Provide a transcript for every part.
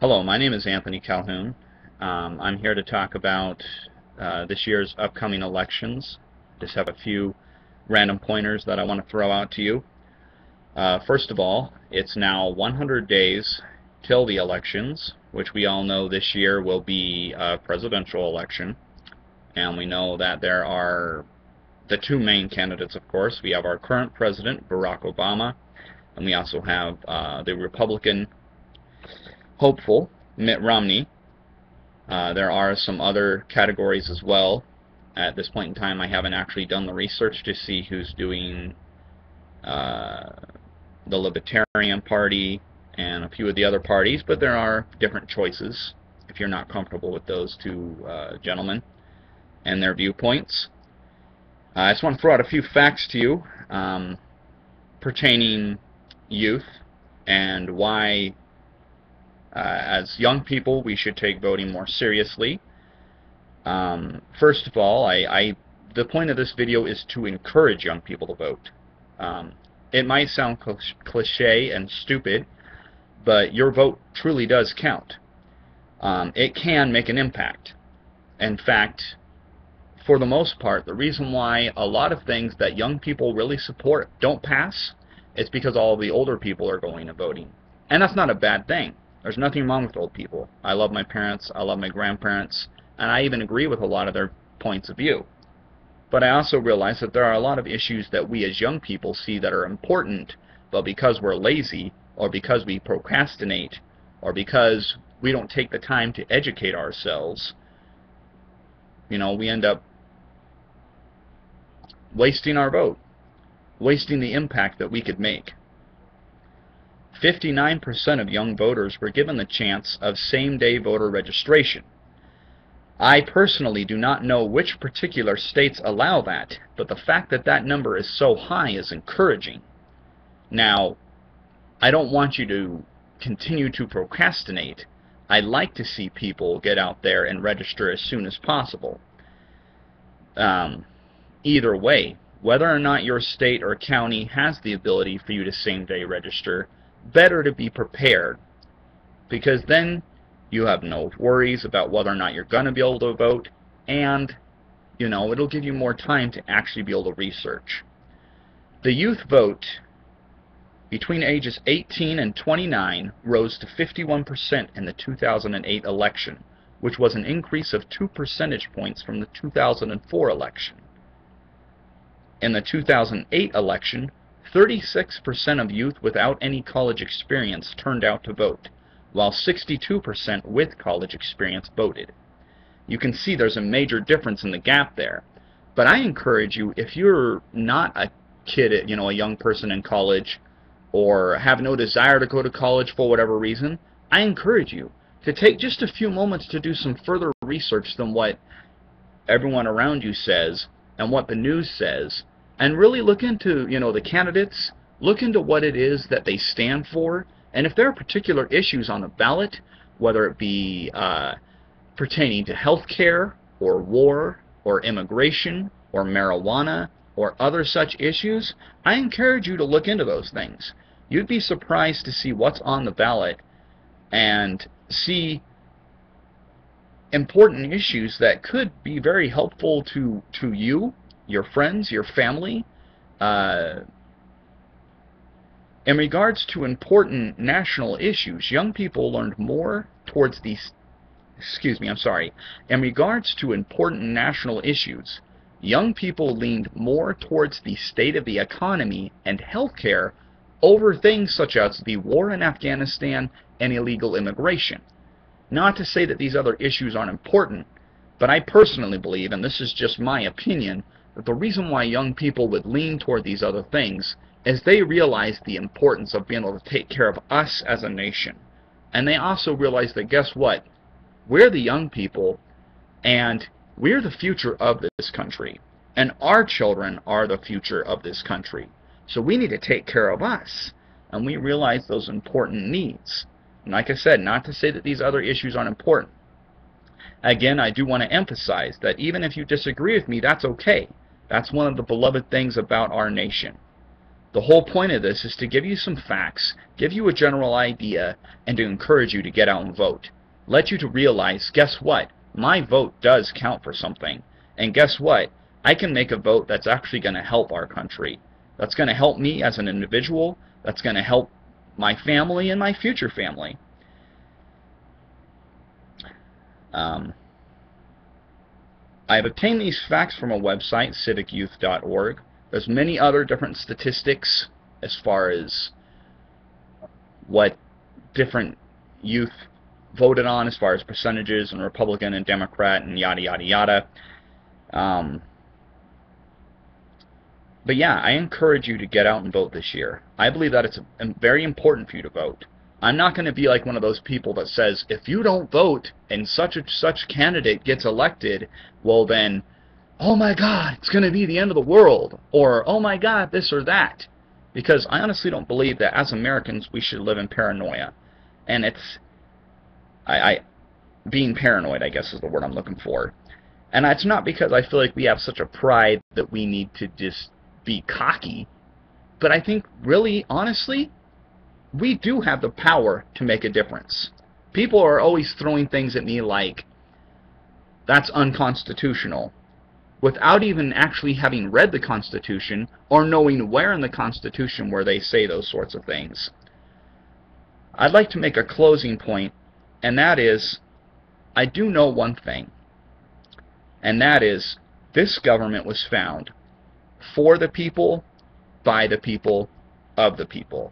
Hello, my name is Anthony Calhoun. I'm here to talk about this year's upcoming elections. Just have a few random pointers that I want to throw out to you. First of all, it's now 100 days till the elections, which we all know this year will be a presidential election. And we know that there are the two main candidates, of course. We have our current president, Barack Obama, and we also have the Republican hopeful, Mitt Romney. There are some other categories as well. At this point in time, I haven't actually done the research to see who's doing the Libertarian Party and a few of the other parties, but there are different choices if you're not comfortable with those two gentlemen and their viewpoints. I just want to throw out a few facts to you pertaining youth and why as young people we should take voting more seriously. First of all, the point of this video is to encourage young people to vote. It might sound cliche and stupid, but your vote truly does count. It can make an impact. In fact, for the most part, the reason why a lot of things that young people really support don't pass is because all the older people are going and voting. And that's not a bad thing. There's nothing wrong with old people. I love my parents, I love my grandparents, and I even agree with a lot of their points of view. But I also realize that there are a lot of issues that we as young people see that are important, but because we're lazy, or because we procrastinate, or because we don't take the time to educate ourselves, we end up wasting our vote, wasting the impact that we could make. 59% of young voters were given the chance of same-day voter registration. I personally do not know which particular states allow that, but the fact that that number is so high is encouraging. Now, I don't want you to continue to procrastinate. I'd like to see people get out there and register as soon as possible. Either way, whether or not your state or county has the ability for you to same-day register, better to be prepared, because then you have no worries about whether or not you're going to be able to vote, and it'll give you more time to actually be able to research. The youth vote between ages 18 and 29 rose to 51% in the 2008 election, which was an increase of 2 percentage points from the 2004 election. In the 2008 election, 36% of youth without any college experience turned out to vote, while 62% with college experience voted. You can see there's a major difference in the gap there. But I encourage you, if you're not a kid, a young person in college, or have no desire to go to college for whatever reason, I encourage you to take just a few moments to do some further research than what everyone around you says and what the news says, and really look into, the candidates, look into what it is that they stand for, and if there are particular issues on the ballot, whether it be pertaining to health care, or war, or immigration, or marijuana, or other such issues, I encourage you to look into those things. You'd be surprised to see what's on the ballot and see important issues that could be very helpful to you, your friends, your family. In regards to important national issues, young people learned more towards these. In regards to important national issues, young people leaned more towards the state of the economy and healthcare over things such as the war in Afghanistan and illegal immigration. Not to say that these other issues aren't important, but I personally believe, and this is just my opinion, that the reason why young people would lean toward these other things is they realize the importance of being able to take care of us as a nation. And they also realize that, guess what? We're the young people, and we're the future of this country. And our children are the future of this country. So we need to take care of us. And we realize those important needs. And like I said, not to say that these other issues aren't important. Again, I do want to emphasize that even if you disagree with me, that's okay. That's one of the beloved things about our nation. The whole point of this is to give you some facts, give you a general idea, and to encourage you to get out and vote. Let you to realize, guess what? My vote does count for something. And guess what? I can make a vote that's actually going to help our country. That's going to help me as an individual. That's going to help my family and my future family. I've obtained these facts from a website, civicyouth.org. There's many other different statistics as far as what different youth voted on as far as percentages and Republican and Democrat and yada yada yada. But yeah, I encourage you to get out and vote this year. I believe that it's very important for you to vote. I'm not going to be like one of those people that says, if you don't vote and such and such candidate gets elected, well then, oh my God, it's going to be the end of the world, or oh my God, this or that. Because I honestly don't believe that as Americans we should live in paranoia. And it's, being paranoid, I guess is the word I'm looking for. And it's not because I feel like we have such a pride that we need to just be cocky, but I think really, honestly, we do have the power to make a difference. People are always throwing things at me like, that's unconstitutional, without even actually having read the Constitution or knowing where in the Constitution where they say those sorts of things. I'd like to make a closing point, and that is, I do know one thing, and that is, this government was found for the people, by the people, of the people.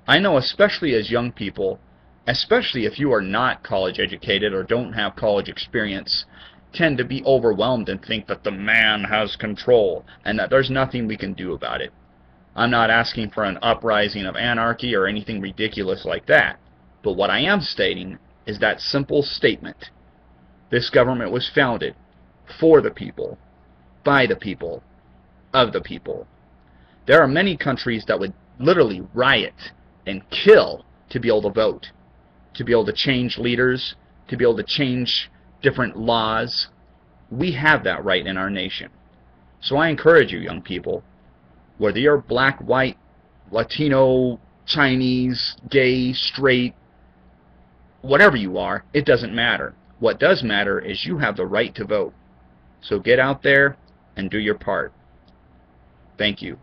I know, especially as young people, especially if you are not college educated or don't have college experience, tend to be overwhelmed and think that the man has control and that there's nothing we can do about it. I'm not asking for an uprising of anarchy or anything ridiculous like that, but what I am stating is that simple statement. This government was founded for the people, by the people, of the people. There are many countries that would literally riot and kill to be able to vote, to be able to change leaders, to be able to change different laws. We have that right in our nation. So I encourage you, young people, whether you're black, white, Latino, Chinese, gay, straight, whatever you are, it doesn't matter. What does matter is you have the right to vote. So get out there and do your part. Thank you.